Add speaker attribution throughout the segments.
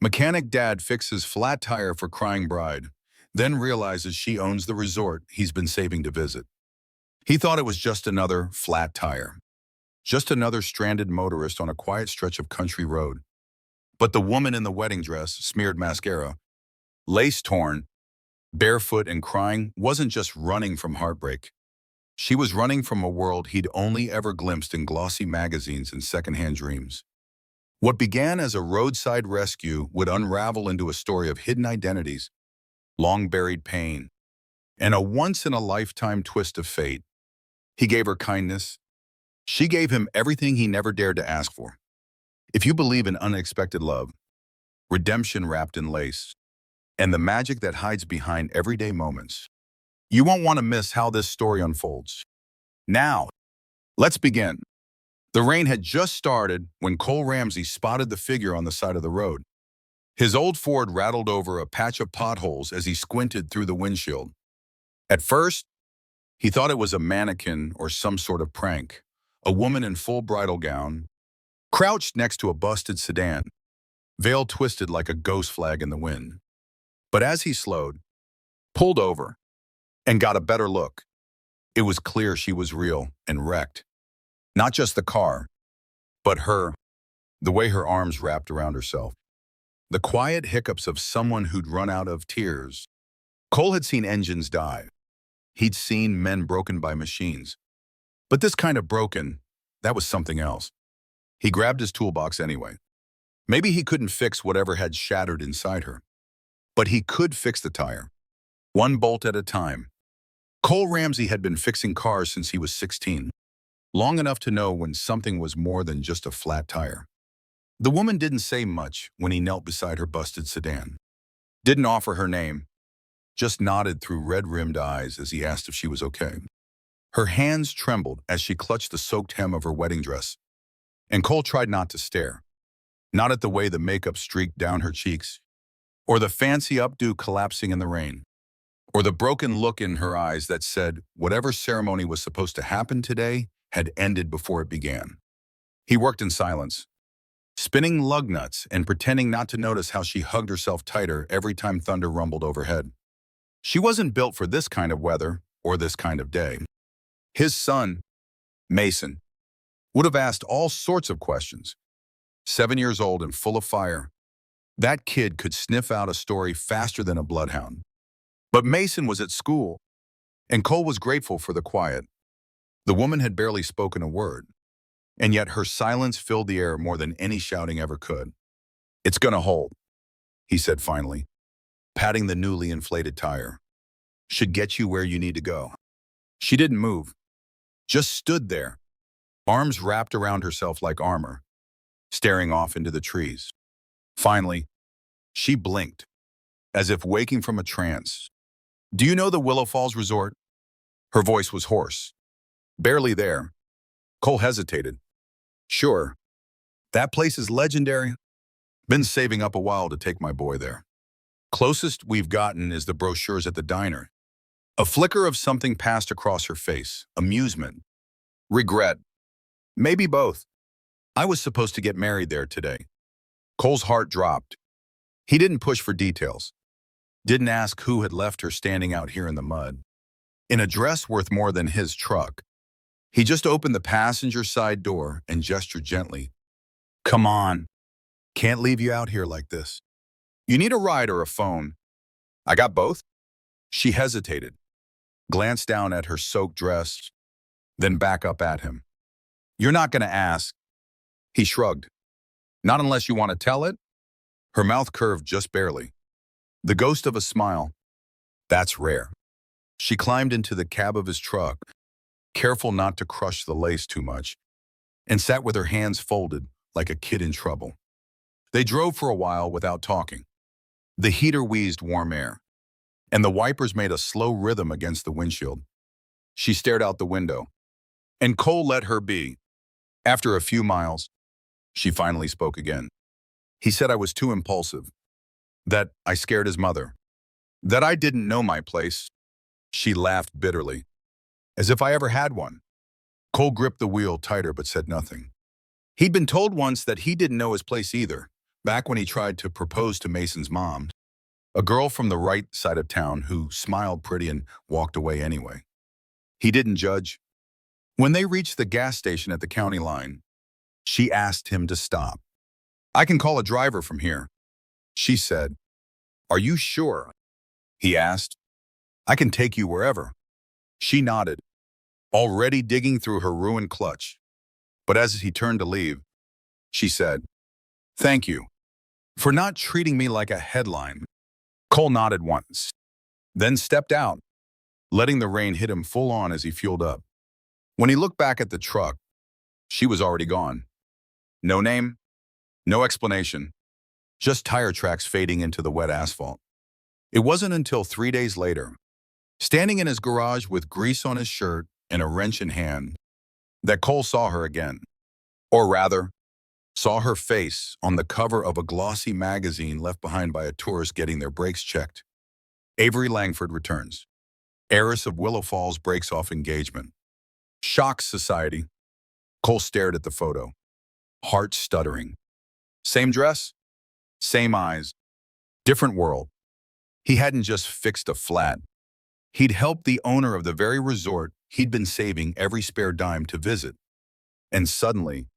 Speaker 1: Mechanic dad fixes flat tire for crying bride, then realizes she owns the resort he's been saving to visit. He thought it was just another flat tire, just another stranded motorist on a quiet stretch of country road. But the woman in the wedding dress, smeared mascara, lace torn, barefoot and crying, wasn't just running from heartbreak. She was running from a world he'd only ever glimpsed in glossy magazines and secondhand dreams. What began as a roadside rescue would unravel into a story of hidden identities, long-buried pain, and a once-in-a-lifetime twist of fate. He gave her kindness. She gave him everything he never dared to ask for. If you believe in unexpected love, redemption wrapped in lace, and the magic that hides behind everyday moments, you won't want to miss how this story unfolds. Now, let's begin. The rain had just started when Cole Ramsey spotted the figure on the side of the road. His old Ford rattled over a patch of potholes as he squinted through the windshield. At first, he thought it was a mannequin or some sort of prank, a woman in full bridal gown, crouched next to a busted sedan, veil twisted like a ghost flag in the wind. But as he slowed, pulled over, and got a better look, it was clear she was real and wrecked. Not just the car, but her, the way her arms wrapped around herself. The quiet hiccups of someone who'd run out of tears. Cole had seen engines die. He'd seen men broken by machines. But this kind of broken, that was something else. He grabbed his toolbox anyway. Maybe he couldn't fix whatever had shattered inside her, but he could fix the tire, one bolt at a time. Cole Ramsey had been fixing cars since he was 16. Long enough to know when something was more than just a flat tire. The woman didn't say much when he knelt beside her busted sedan. Didn't offer her name, just nodded through red-rimmed eyes as he asked if she was okay. Her hands trembled as she clutched the soaked hem of her wedding dress, and Cole tried not to stare. Not at the way the makeup streaked down her cheeks, or the fancy updo collapsing in the rain, or the broken look in her eyes that said whatever ceremony was supposed to happen today had ended before it began. He worked in silence, spinning lug nuts and pretending not to notice how she hugged herself tighter every time thunder rumbled overhead. She wasn't built for this kind of weather or this kind of day. His son, Mason, would have asked all sorts of questions. 7 years old and full of fire, that kid could sniff out a story faster than a bloodhound. But Mason was at school, and Cole was grateful for the quiet. The woman had barely spoken a word, and yet her silence filled the air more than any shouting ever could. "It's gonna hold," he said finally, patting the newly inflated tire. "Should get you where you need to go." She didn't move, just stood there, arms wrapped around herself like armor, staring off into the trees. Finally, she blinked, as if waking from a trance. "Do you know the Willow Falls Resort?" Her voice was hoarse. "Barely there." Cole hesitated. "Sure. That place is legendary. Been saving up a while to take my boy there. Closest we've gotten is the brochures at the diner." A flicker of something passed across her face. Amusement. Regret. Maybe both. "I was supposed to get married there today." Cole's heart dropped. He didn't push for details. Didn't ask who had left her standing out here in the mud, in a dress worth more than his truck. He just opened the passenger side door and gestured gently. "Come on. Can't leave you out here like this. You need a ride or a phone?" "I got both." She hesitated, glanced down at her soaked dress, then back up at him. "You're not going to ask." He shrugged. "Not unless you want to tell it?" Her mouth curved just barely. The ghost of a smile. "That's rare." She climbed into the cab of his truck, careful not to crush the lace too much, and sat with her hands folded like a kid in trouble. They drove for a while without talking. The heater wheezed warm air, and the wipers made a slow rhythm against the windshield. She stared out the window, and Cole let her be. After a few miles, she finally spoke again. "He said I was too impulsive, that I scared his mother, that I didn't know my place." She laughed bitterly. "As if I ever had one." Cole gripped the wheel tighter but said nothing. He'd been told once that he didn't know his place either, back when he tried to propose to Mason's mom, a girl from the right side of town who smiled pretty and walked away anyway. He didn't judge. When they reached the gas station at the county line, she asked him to stop. "I can call a driver from here," she said. "Are you sure?" he asked. "I can take you wherever." She nodded, already digging through her ruined clutch. But as he turned to leave, she said, "Thank you for not treating me like a headline." Cole nodded once, then stepped out, letting the rain hit him full on as he fueled up. When he looked back at the truck, she was already gone. No name, no explanation, just tire tracks fading into the wet asphalt. It wasn't until 3 days later, standing in his garage with grease on his shirt and a wrench in hand, that Cole saw her again. Or rather, saw her face on the cover of a glossy magazine left behind by a tourist getting their brakes checked. Avery Langford returns. Heiress of Willow Falls breaks off engagement. Shocks society. Cole stared at the photo, heart stuttering. Same dress, same eyes, different world. He hadn't just fixed a flat. He'd helped the owner of the very resort he'd been saving every spare dime to visit. And suddenly,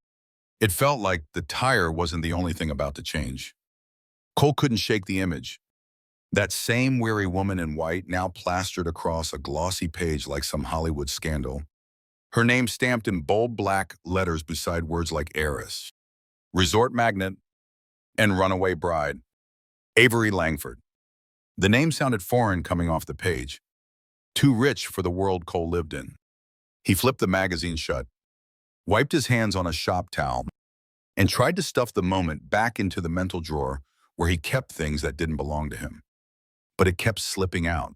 Speaker 1: it felt like the tire wasn't the only thing about to change. Cole couldn't shake the image. That same weary woman in white now plastered across a glossy page like some Hollywood scandal. Her name stamped in bold black letters beside words like heiress, resort magnate, and runaway bride. Avery Langford. The name sounded foreign coming off the page. Too rich for the world Cole lived in. He flipped the magazine shut, wiped his hands on a shop towel, and tried to stuff the moment back into the mental drawer where he kept things that didn't belong to him. But it kept slipping out.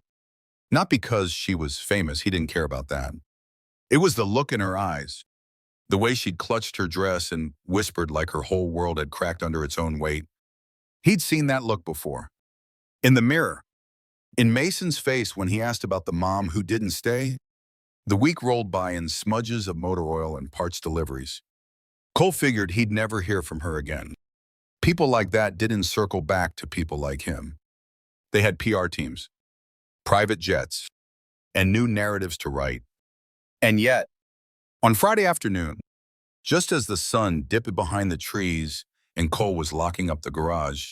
Speaker 1: Not because she was famous, he didn't care about that. It was the look in her eyes, the way she'd clutched her dress and whispered like her whole world had cracked under its own weight. He'd seen that look before. In the mirror, in Mason's face when he asked about the mom who didn't stay. The week rolled by in smudges of motor oil and parts deliveries. Cole figured he'd never hear from her again. People like that didn't circle back to people like him. They had PR teams, private jets, and new narratives to write. And yet, on Friday afternoon, just as the sun dipped behind the trees and Cole was locking up the garage,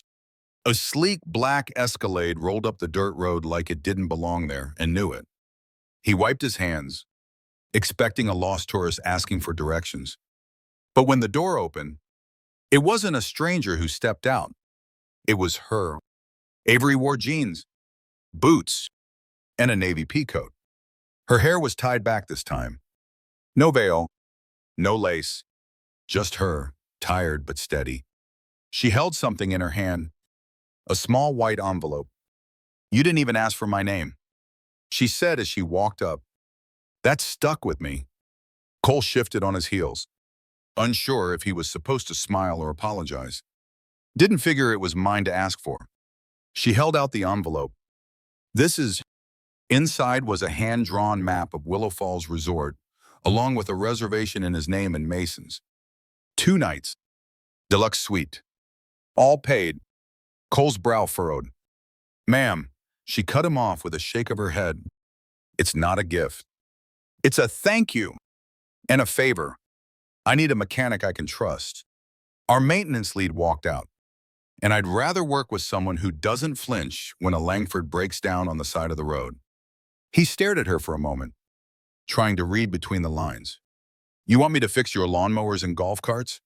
Speaker 1: a sleek black Escalade rolled up the dirt road like it didn't belong there and knew it. He wiped his hands, expecting a lost tourist asking for directions. But when the door opened, it wasn't a stranger who stepped out. It was her. Avery wore jeans, boots, and a navy peacoat. Her hair was tied back this time. No veil, no lace, just her, tired but steady. She held something in her hand, a small white envelope. "You didn't even ask for my name," she said as she walked up. That stuck with me. Cole shifted on his heels, unsure if he was supposed to smile or apologize. Didn't figure it was mine to ask for. She held out the envelope. "This is..." Inside was a hand-drawn map of Willow Falls Resort, along with a reservation in his name and Mason's. 2 nights. Deluxe suite. All paid. Cole's brow furrowed. "Ma'am," she cut him off with a shake of her head. "It's not a gift. It's a thank you and a favor. I need a mechanic I can trust." Our maintenance lead walked out, and I'd rather work with someone who doesn't flinch when a Langford breaks down on the side of the road. He stared at her for a moment, trying to read between the lines. "You want me to fix your lawnmowers and golf carts?"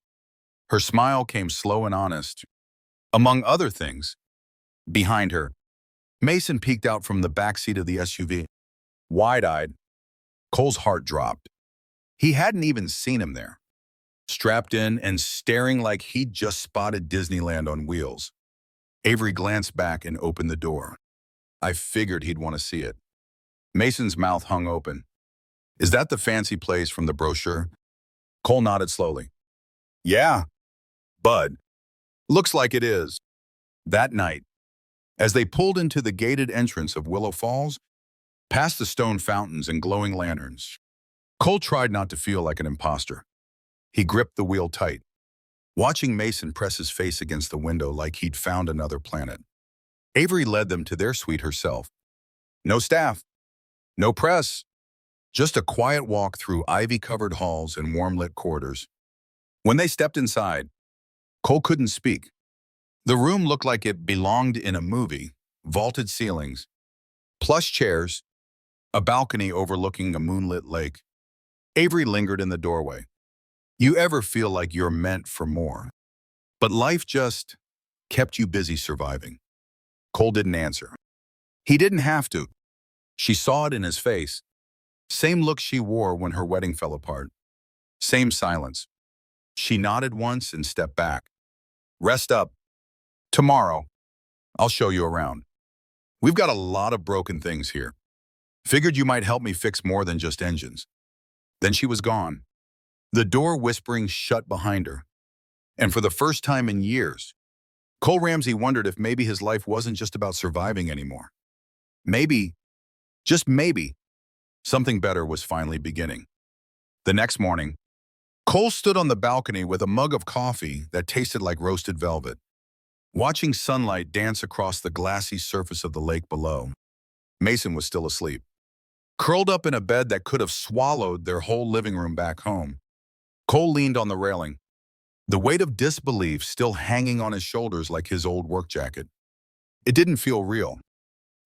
Speaker 1: Her smile came slow and honest. Among other things, behind her, Mason peeked out from the back seat of the SUV. Wide-eyed, Cole's heart dropped. He hadn't even seen him there, strapped in and staring like he'd just spotted Disneyland on wheels. Avery glanced back and opened the door. I figured he'd want to see it. Mason's mouth hung open. "Is that the fancy place from the brochure?" Cole nodded slowly. "Yeah, bud. Looks like it is." That night, as they pulled into the gated entrance of Willow Falls, past the stone fountains and glowing lanterns, Cole tried not to feel like an imposter. He gripped the wheel tight, watching Mason press his face against the window like he'd found another planet. Avery led them to their suite herself. No staff, no press, just a quiet walk through ivy-covered halls and warm-lit corridors. When they stepped inside, Cole couldn't speak. The room looked like it belonged in a movie: vaulted ceilings, plush chairs, a balcony overlooking a moonlit lake. Avery lingered in the doorway. You ever feel like you're meant for more, but life just kept you busy surviving? Cole didn't answer. He didn't have to. She saw it in his face. Same look she wore when her wedding fell apart. Same silence. She nodded once and stepped back. Rest up. Tomorrow, I'll show you around. We've got a lot of broken things here. Figured you might help me fix more than just engines. Then she was gone. The door whispering shut behind her. And for the first time in years, Cole Ramsey wondered if maybe his life wasn't just about surviving anymore. Maybe, just maybe, something better was finally beginning. The next morning, Cole stood on the balcony with a mug of coffee that tasted like roasted velvet, watching sunlight dance across the glassy surface of the lake below. Mason was still asleep, curled up in a bed that could have swallowed their whole living room back home. Cole leaned on the railing, the weight of disbelief still hanging on his shoulders like his old work jacket. It didn't feel real.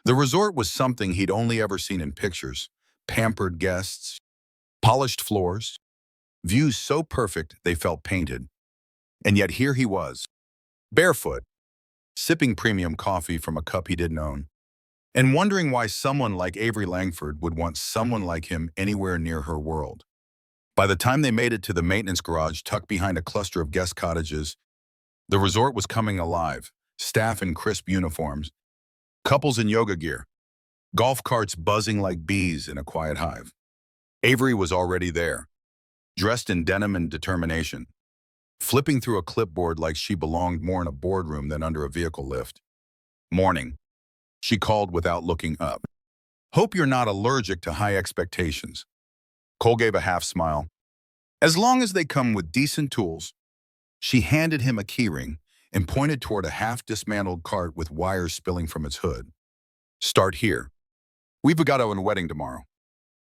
Speaker 1: The resort was something he'd only ever seen in pictures: pampered guests, polished floors, views so perfect they felt painted. And yet here he was, barefoot, sipping premium coffee from a cup he didn't own, and wondering why someone like Avery Langford would want someone like him anywhere near her world. By the time they made it to the maintenance garage tucked behind a cluster of guest cottages, the resort was coming alive: staff in crisp uniforms, couples in yoga gear, golf carts buzzing like bees in a quiet hive. Avery was already there, dressed in denim and determination, flipping through a clipboard like she belonged more in a boardroom than under a vehicle lift. Morning, she called without looking up. Hope you're not allergic to high expectations. Cole gave a half smile. As long as they come with decent tools. She handed him a keyring and pointed toward a half-dismantled cart with wires spilling from its hood. Start here. We've got a wedding tomorrow.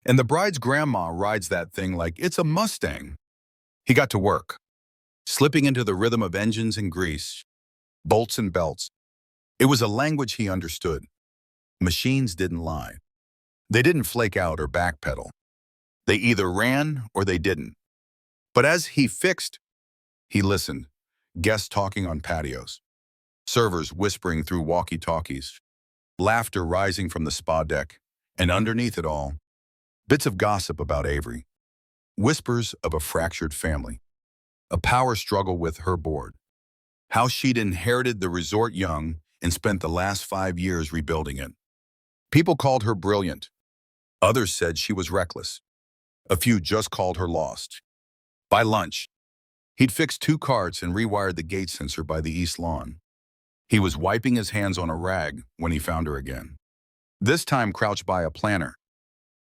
Speaker 1: And the bride's grandma rides that thing like it's a Mustang. He got to work, slipping into the rhythm of engines and grease, bolts and belts. It was a language he understood. Machines didn't lie. They didn't flake out or backpedal. They either ran or they didn't. But as he fixed, he listened. Guests talking on patios, servers whispering through walkie-talkies, laughter rising from the spa deck, and underneath it all, bits of gossip about Avery, whispers of a fractured family, a power struggle with her board, how she'd inherited the resort young and spent the last 5 years rebuilding it. People called her brilliant. Others said she was reckless. A few just called her lost. By lunch, he'd fixed 2 carts and rewired the gate sensor by the east lawn. He was wiping his hands on a rag when he found her again. This time crouched by a planter,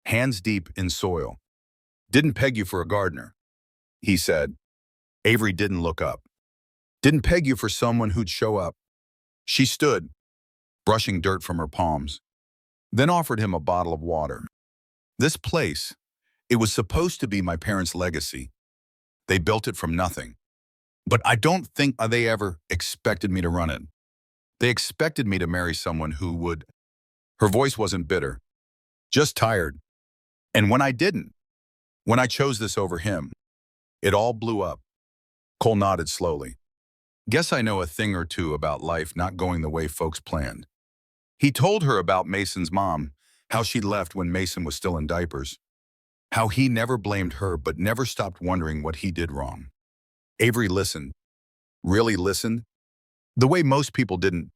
Speaker 1: hands deep in soil. Didn't peg you for a gardener, he said. Avery didn't look up. Didn't peg you for someone who'd show up. She stood, brushing dirt from her palms, then offered him a bottle of water. This place, it was supposed to be my parents' legacy. They built it from nothing. But I don't think they ever expected me to run it. They expected me to marry someone who would. Her voice wasn't bitter, just tired. And when I didn't, when I chose this over him, it all blew up. Cole nodded slowly. Guess I know a thing or two about life not going the way folks planned. He told her about Mason's mom, how she'd left when Mason was still in diapers, how he never blamed her but never stopped wondering what he did wrong. Avery listened, really listened, the way most people didn't.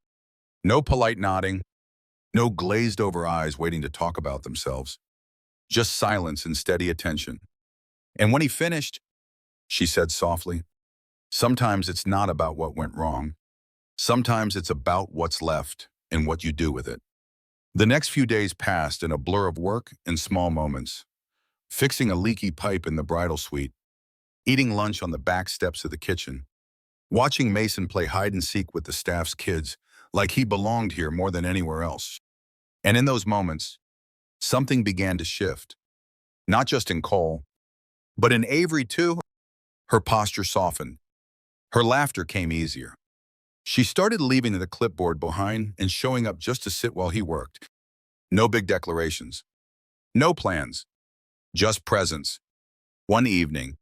Speaker 1: No polite nodding, no glazed over eyes waiting to talk about themselves, just silence and steady attention. And when he finished, she said softly, sometimes it's not about what went wrong. Sometimes it's about what's left and what you do with it. The next few days passed in a blur of work and small moments. Fixing a leaky pipe in the bridal suite, eating lunch on the back steps of the kitchen, watching Mason play hide and seek with the staff's kids like he belonged here more than anywhere else. And in those moments, something began to shift, not just in Cole, but in Avery too. Her posture softened. Her laughter came easier. She started leaving the clipboard behind and showing up just to sit while he worked. No big declarations. No plans. Just presence. One evening,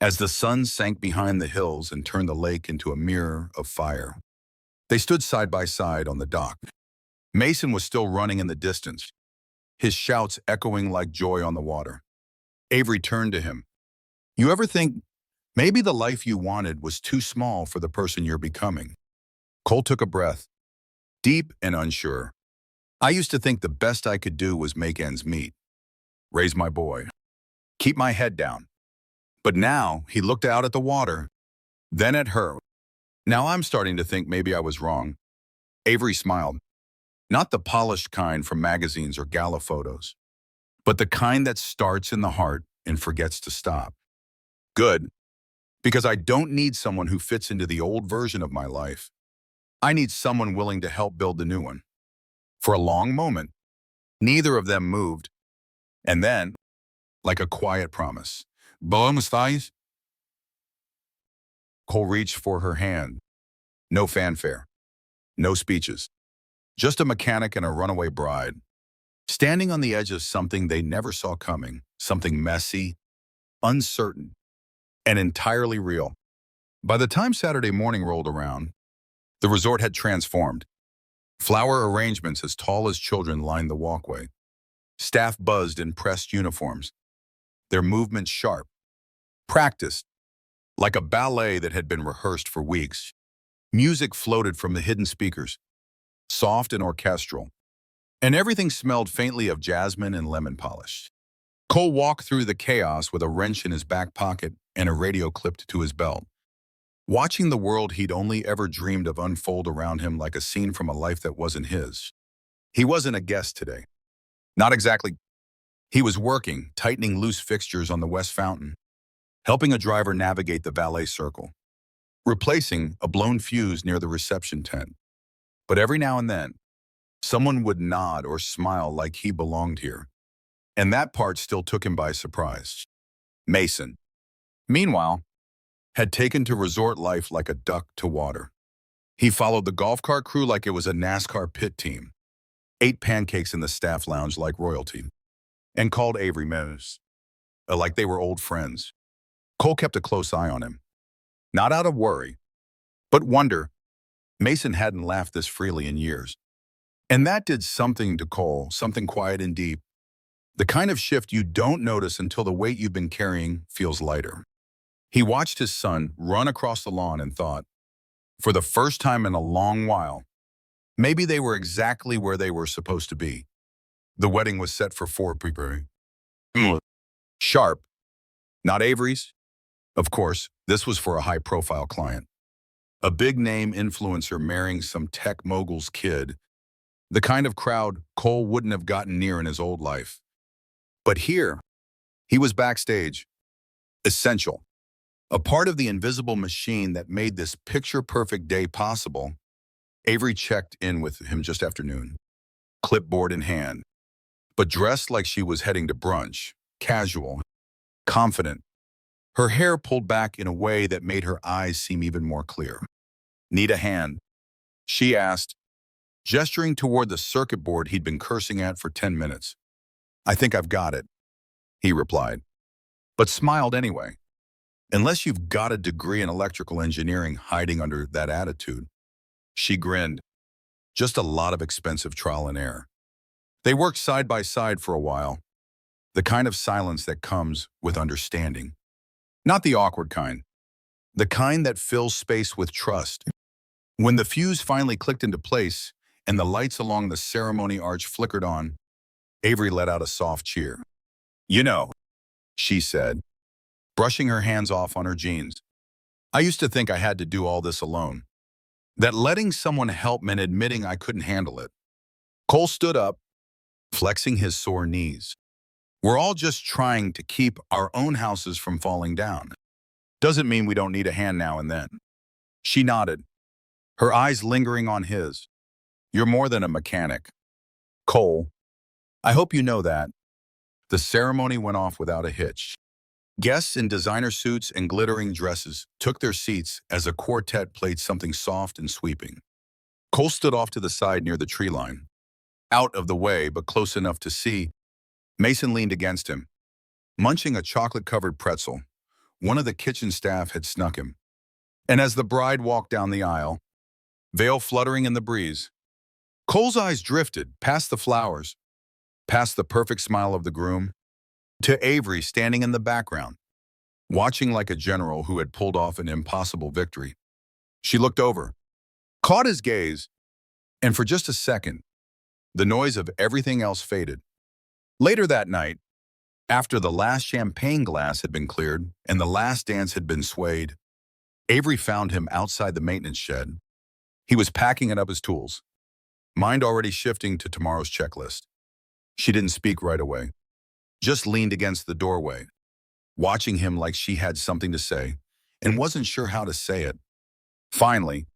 Speaker 1: as the sun sank behind the hills and turned the lake into a mirror of fire, they stood side by side on the dock. Mason was still running in the distance, his shouts echoing like joy on the water. Avery turned to him. You ever think maybe the life you wanted was too small for the person you're becoming? Cole took a breath, deep and unsure. I used to think the best I could do was make ends meet, raise my boy, keep my head down. But now he looked out at the water, then at her. Now I'm starting to think maybe I was wrong. Avery smiled. Not the polished kind from magazines or gala photos, but the kind that starts in the heart and forgets to stop. Good, because I don't need someone who fits into the old version of my life. I need someone willing to help build the new one. For a long moment, neither of them moved. And then, like a quiet promise, "Buenos Aires?" Cole reached for her hand. No fanfare, no speeches, just a mechanic and a runaway bride, standing on the edge of something they never saw coming, something messy, uncertain, and entirely real. By the time Saturday morning rolled around, the resort had transformed. Flower arrangements as tall as children lined the walkway. Staff buzzed in pressed uniforms, their movements sharp, practiced, like a ballet that had been rehearsed for weeks. Music floated from the hidden speakers, soft and orchestral, and everything smelled faintly of jasmine and lemon polish. Cole walked through the chaos with a wrench in his back pocket and a radio clipped to his belt, watching the world he'd only ever dreamed of unfold around him like a scene from a life that wasn't his. He wasn't a guest today. Not exactly. He was working, tightening loose fixtures on the West Fountain, helping a driver navigate the valet circle, replacing a blown fuse near the reception tent. But every now and then, someone would nod or smile like he belonged here. And that part still took him by surprise. Mason, meanwhile, had taken to resort life like a duck to water. He followed the golf cart crew like it was a NASCAR pit team, ate pancakes in the staff lounge like royalty, and called Avery Meadows, like they were old friends. Cole kept a close eye on him, not out of worry, but wonder. Mason hadn't laughed this freely in years. And that did something to Cole, something quiet and deep, the kind of shift you don't notice until the weight you've been carrying feels lighter. He watched his son run across the lawn and thought, for the first time in a long while, maybe they were exactly where they were supposed to be. The wedding was set for 4 people. Sharp, not Avery's. Of course, this was for a high-profile client. A big-name influencer marrying some tech mogul's kid, the kind of crowd Cole wouldn't have gotten near in his old life. But here, he was backstage, essential, a part of the invisible machine that made this picture-perfect day possible. Avery checked in with him just after noon, clipboard in hand, but dressed like she was heading to brunch, casual, confident, her hair pulled back in a way that made her eyes seem even more clear. Need a hand? She asked, gesturing toward the circuit board he'd been cursing at for 10 minutes. I think I've got it, he replied, but smiled anyway. Unless you've got a degree in electrical engineering hiding under that attitude. She grinned. Just a lot of expensive trial and error. They worked side by side for a while, the kind of silence that comes with understanding. Not the awkward kind, the kind that fills space with trust. When the fuse finally clicked into place and the lights along the ceremony arch flickered on, Avery let out a soft cheer. You know, she said, brushing her hands off on her jeans. I used to think I had to do all this alone. That letting someone help meant admitting I couldn't handle it. Cole stood up, flexing his sore knees. We're all just trying to keep our own houses from falling down. Doesn't mean we don't need a hand now and then. She nodded, her eyes lingering on his. You're more than a mechanic. Cole, I hope you know that. The ceremony went off without a hitch. Guests in designer suits and glittering dresses took their seats as a quartet played something soft and sweeping. Cole stood off to the side near the tree line. Out of the way, but close enough to see, Mason leaned against him, munching a chocolate-covered pretzel. One of the kitchen staff had snuck him. And as the bride walked down the aisle, veil fluttering in the breeze, Cole's eyes drifted past the flowers, past the perfect smile of the groom, to Avery standing in the background, watching like a general who had pulled off an impossible victory. She looked over, caught his gaze, and for just a second, the noise of everything else faded. Later that night, after the last champagne glass had been cleared and the last dance had been swayed, Avery found him outside the maintenance shed. He was packing up his tools, mind already shifting to tomorrow's checklist. She didn't speak right away, just leaned against the doorway, watching him like she had something to say and wasn't sure how to say it. Finally,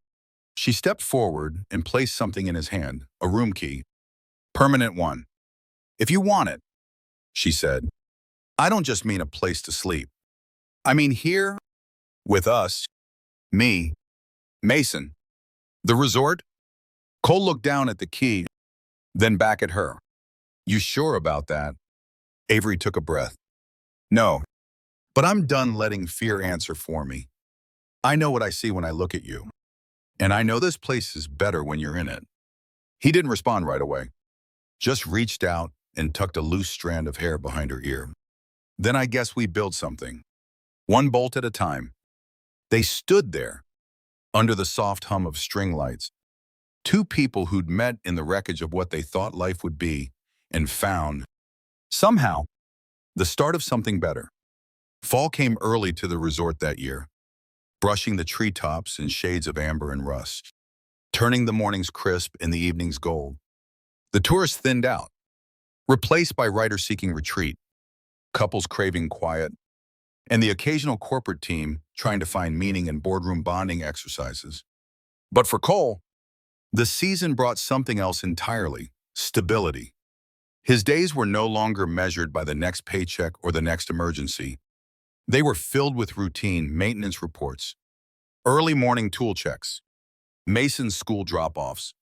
Speaker 1: she stepped forward and placed something in his hand, a room key. Permanent one. If you want it, she said. I don't just mean a place to sleep. I mean here, with us, me, Mason. The resort? Cole looked down at the key, then back at her. You sure about that? Avery took a breath. No, but I'm done letting fear answer for me. I know what I see when I look at you, and I know this place is better when you're in it. He didn't respond right away, just reached out and tucked a loose strand of hair behind her ear. Then I guess we built something, one bolt at a time. They stood there, under the soft hum of string lights, two people who'd met in the wreckage of what they thought life would be and found, somehow, the start of something better. Fall came early to the resort that year, brushing the treetops in shades of amber and rust, turning the mornings crisp and the evenings gold. The tourists thinned out, replaced by writers seeking retreat, couples craving quiet, and the occasional corporate team trying to find meaning in boardroom bonding exercises. But for Cole, the season brought something else entirely: stability. His days were no longer measured by the next paycheck or the next emergency. They were filled with routine maintenance reports, early morning tool checks, Mason's school drop-offs,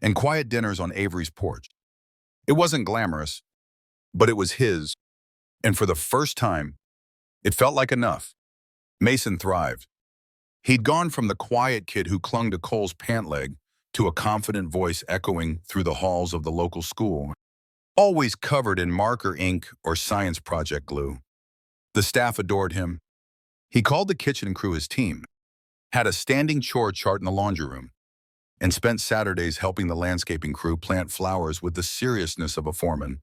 Speaker 1: and quiet dinners on Avery's porch. It wasn't glamorous, but it was his, and for the first time, it felt like enough. Mason thrived. He'd gone from the quiet kid who clung to Cole's pant leg to a confident voice echoing through the halls of the local school, always covered in marker ink or science project glue. The staff adored him. He called the kitchen crew his team, had a standing chore chart in the laundry room, and spent Saturdays helping the landscaping crew plant flowers with the seriousness of a foreman.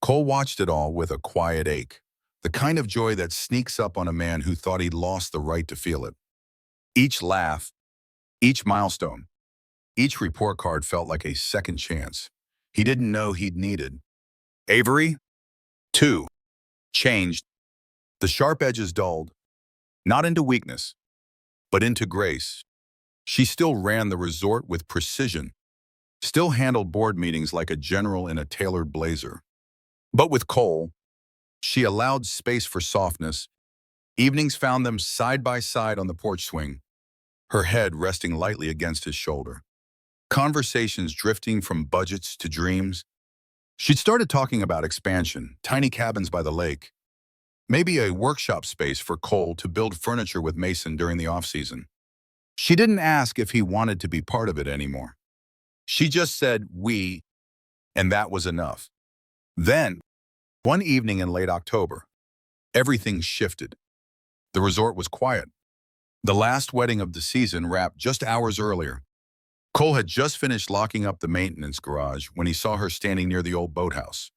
Speaker 1: Cole watched it all with a quiet ache, the kind of joy that sneaks up on a man who thought he'd lost the right to feel it. Each laugh, each milestone, each report card felt like a second chance he didn't know he'd needed. Avery, too, changed. The sharp edges dulled, not into weakness, but into grace. She still ran the resort with precision, still handled board meetings like a general in a tailored blazer. But with Cole, she allowed space for softness. Evenings found them side by side on the porch swing, her head resting lightly against his shoulder. Conversations drifting from budgets to dreams. She'd started talking about expansion, tiny cabins by the lake, maybe a workshop space for Cole to build furniture with Mason during the off-season. She didn't ask if he wanted to be part of it anymore. She just said, we, and that was enough. Then, one evening in late October, everything shifted. The resort was quiet. The last wedding of the season wrapped just hours earlier. Cole had just finished locking up the maintenance garage when he saw her standing near the old boathouse.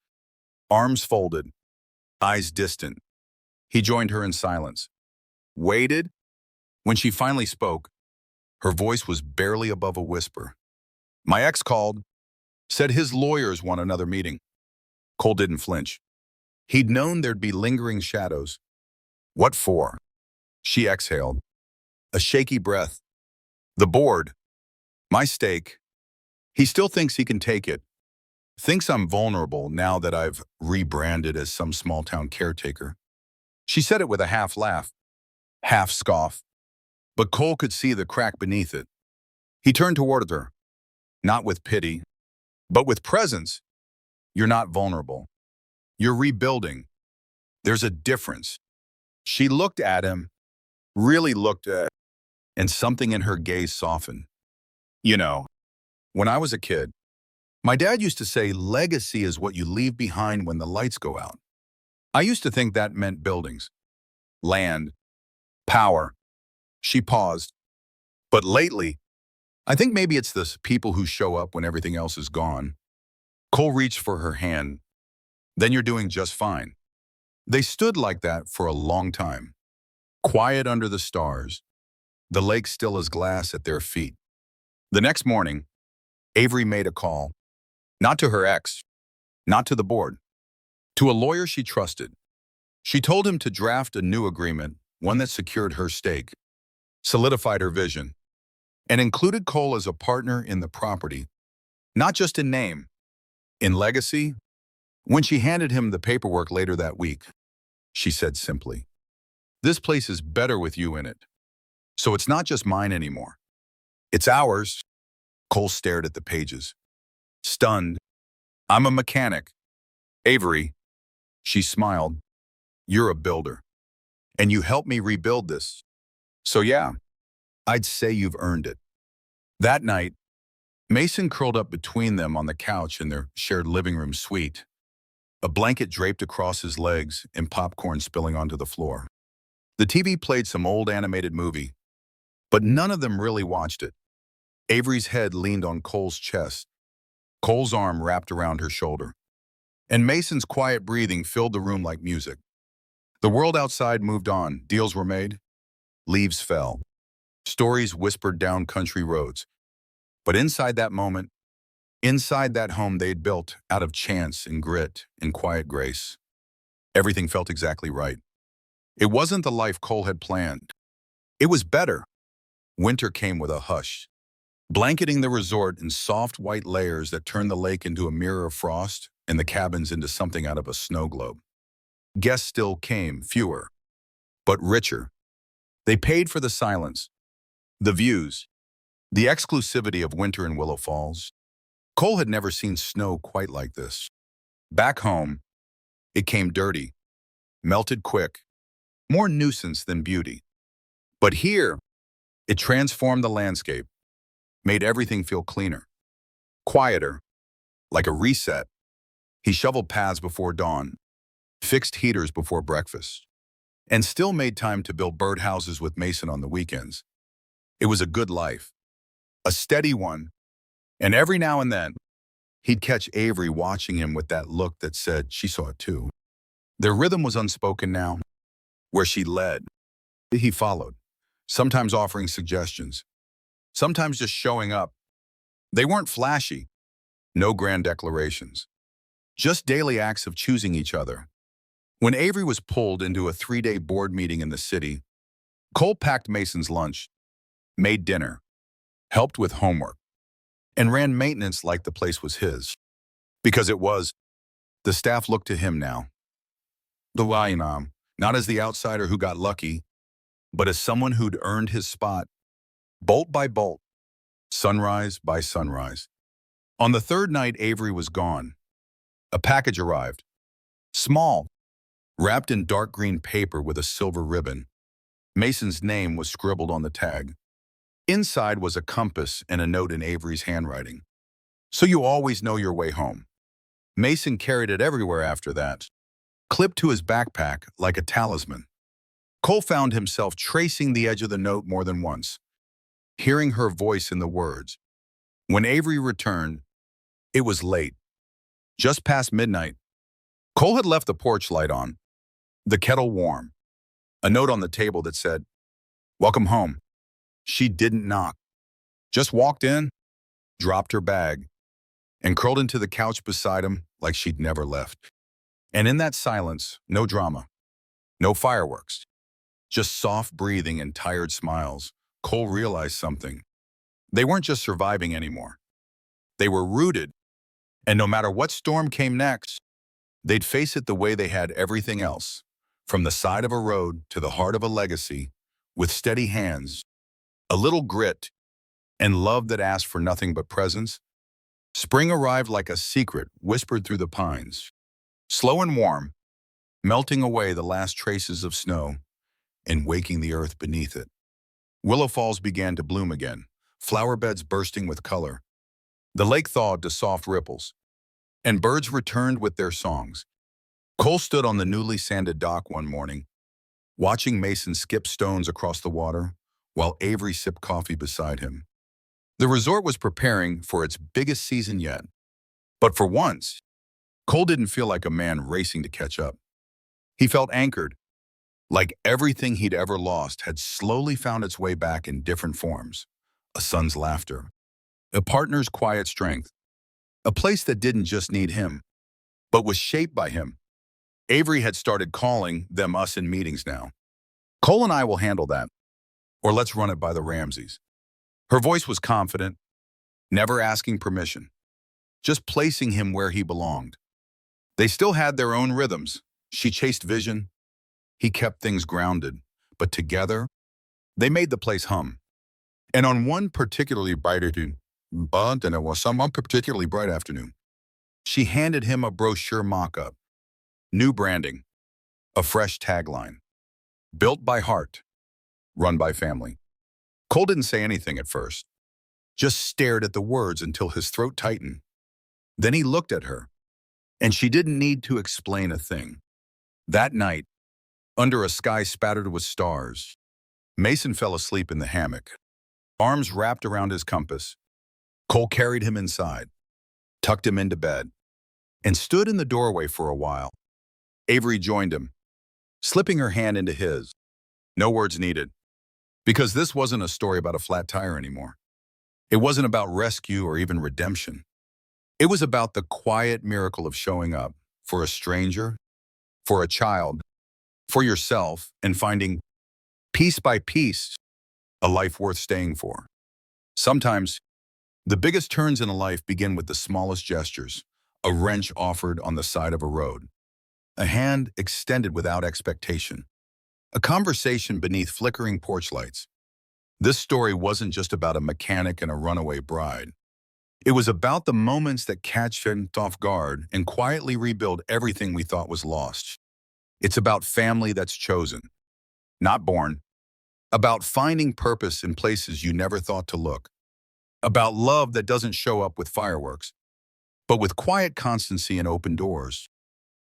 Speaker 1: Arms folded, eyes distant. He joined her in silence. Waited? When she finally spoke, her voice was barely above a whisper. My ex called, said his lawyers want another meeting. Cole didn't flinch. He'd known there'd be lingering shadows. What for? She exhaled, a shaky breath. The board, my stake, he still thinks he can take it. Thinks I'm vulnerable now that I've rebranded as some small-town caretaker. She said it with a half laugh, half scoff, but Cole could see the crack beneath it. He turned toward her, not with pity, but with presence. You're not vulnerable. You're rebuilding. There's a difference. She looked at him, really looked at, and something in her gaze softened. You know, when I was a kid, my dad used to say legacy is what you leave behind when the lights go out. I used to think that meant buildings, land, power. She paused. But lately, I think maybe it's the people who show up when everything else is gone. Cole reached for her hand. Then you're doing just fine. They stood like that for a long time, quiet under the stars, the lake still as glass at their feet. The next morning, Avery made a call, not to her ex, not to the board, to a lawyer she trusted. She told him to draft a new agreement, one that secured her stake, solidified her vision, and included Cole as a partner in the property, not just in name, in legacy. When she handed him the paperwork later that week, she said simply, "This place is better with you in it. So it's not just mine anymore. It's ours." Cole stared at the pages, stunned. "I'm a mechanic." "Avery," she smiled, "you're a builder. And you helped me rebuild this. So yeah, I'd say you've earned it." That night, Mason curled up between them on the couch in their shared living room suite, a blanket draped across his legs and popcorn spilling onto the floor. The TV played some old animated movie, but none of them really watched it. Avery's head leaned on Cole's chest, Cole's arm wrapped around her shoulder, and Mason's quiet breathing filled the room like music. The world outside moved on, deals were made, leaves fell, stories whispered down country roads. But inside that moment, inside that home they'd built out of chance and grit and quiet grace, everything felt exactly right. It wasn't the life Cole had planned. It was better. Winter came with a hush, blanketing the resort in soft white layers that turned the lake into a mirror of frost and the cabins into something out of a snow globe. Guests still came, fewer, but richer. They paid for the silence, the views, the exclusivity of winter in Willow Falls. Cole had never seen snow quite like this. Back home, it came dirty, melted quick, more nuisance than beauty. But here, it transformed the landscape, made everything feel cleaner, quieter, like a reset. He shoveled paths before dawn, fixed heaters before breakfast, and still made time to build birdhouses with Mason on the weekends. It was a good life, a steady one, and every now and then, he'd catch Avery watching him with that look that said she saw it too. Their rhythm was unspoken now. Where she led, he followed, sometimes offering suggestions, sometimes just showing up. They weren't flashy, no grand declarations, just daily acts of choosing each other. When Avery was pulled into a 3-day board meeting in the city, Cole packed Mason's lunch, made dinner, helped with homework, and ran maintenance like the place was his. Because it was, the staff looked to him now. The Lionam, not as the outsider who got lucky, but as someone who'd earned his spot, bolt by bolt, sunrise by sunrise. On the third night Avery was gone, a package arrived, small, wrapped in dark green paper with a silver ribbon. Mason's name was scribbled on the tag. Inside was a compass and a note in Avery's handwriting. "So you always know your way home." Mason carried it everywhere after that, clipped to his backpack like a talisman. Cole found himself tracing the edge of the note more than once, hearing her voice in the words. When Avery returned, it was late, just past midnight. Cole had left the porch light on, the kettle warm, a note on the table that said, "Welcome home." She didn't knock, just walked in, dropped her bag, and curled into the couch beside him like she'd never left. And in that silence, no drama, no fireworks, just soft breathing and tired smiles. Cole realized something. They weren't just surviving anymore. They were rooted, and no matter what storm came next, they'd face it the way they had everything else, from the side of a road to the heart of a legacy, with steady hands, a little grit, and love that asked for nothing but presence. Spring arrived like a secret whispered through the pines, slow and warm, melting away the last traces of snow and waking the earth beneath it. Willow falls began to bloom again, flower beds bursting with color. The lake thawed to soft ripples, and birds returned with their songs. Cole stood on the newly sanded dock one morning, watching Mason skip stones across the water while Avery sipped coffee beside him. The resort was preparing for its biggest season yet, but for once, Cole didn't feel like a man racing to catch up. He felt anchored, like everything he'd ever lost had slowly found its way back in different forms. A son's laughter, a partner's quiet strength, a place that didn't just need him, but was shaped by him. Avery had started calling them us in meetings now. Cole and I will handle that, or let's run it by the Ramseys. Her voice was confident, never asking permission, just placing him where he belonged. They still had their own rhythms. She chased vision. He kept things grounded, but together, they made the place hum. And on one particularly bright afternoon, she handed him a brochure mock-up, new branding, a fresh tagline, built by heart, run by family. Cole didn't say anything at first, just stared at the words until his throat tightened. Then he looked at her, and she didn't need to explain a thing. That night, under a sky spattered with stars, Mason fell asleep in the hammock, arms wrapped around his compass. Cole carried him inside, tucked him into bed, and stood in the doorway for a while. Avery joined him, slipping her hand into his. No words needed, because this wasn't a story about a flat tire anymore. It wasn't about rescue or even redemption. It was about the quiet miracle of showing up for a stranger, for a child, for yourself, and finding, piece by piece, a life worth staying for. Sometimes, the biggest turns in a life begin with the smallest gestures, a wrench offered on the side of a road, a hand extended without expectation, a conversation beneath flickering porch lights. This story wasn't just about a mechanic and a runaway bride. It was about the moments that catch us off guard and quietly rebuild everything we thought was lost. It's about family that's chosen, not born, about finding purpose in places you never thought to look, about love that doesn't show up with fireworks, but with quiet constancy and open doors.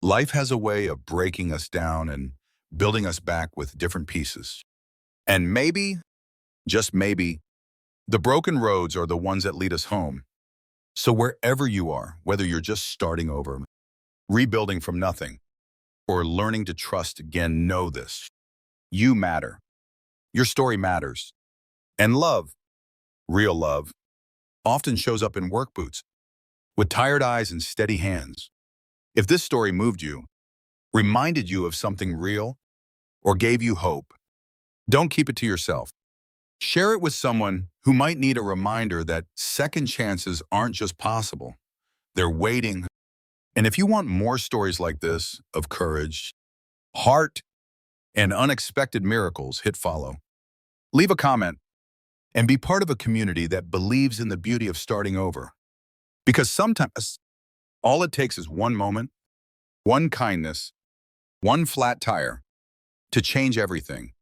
Speaker 1: Life has a way of breaking us down and building us back with different pieces. And maybe, just maybe, the broken roads are the ones that lead us home. So wherever you are, whether you're just starting over, rebuilding from nothing, or learning to trust again, know this. You matter. Your story matters. And love, real love, often shows up in work boots, with tired eyes and steady hands. If this story moved you, reminded you of something real, or gave you hope, don't keep it to yourself. Share it with someone who might need a reminder that second chances aren't just possible. They're waiting. And if you want more stories like this of courage, heart, and unexpected miracles, hit follow. Leave a comment and be part of a community that believes in the beauty of starting over. Because sometimes all it takes is one moment, one kindness, one flat tire to change everything.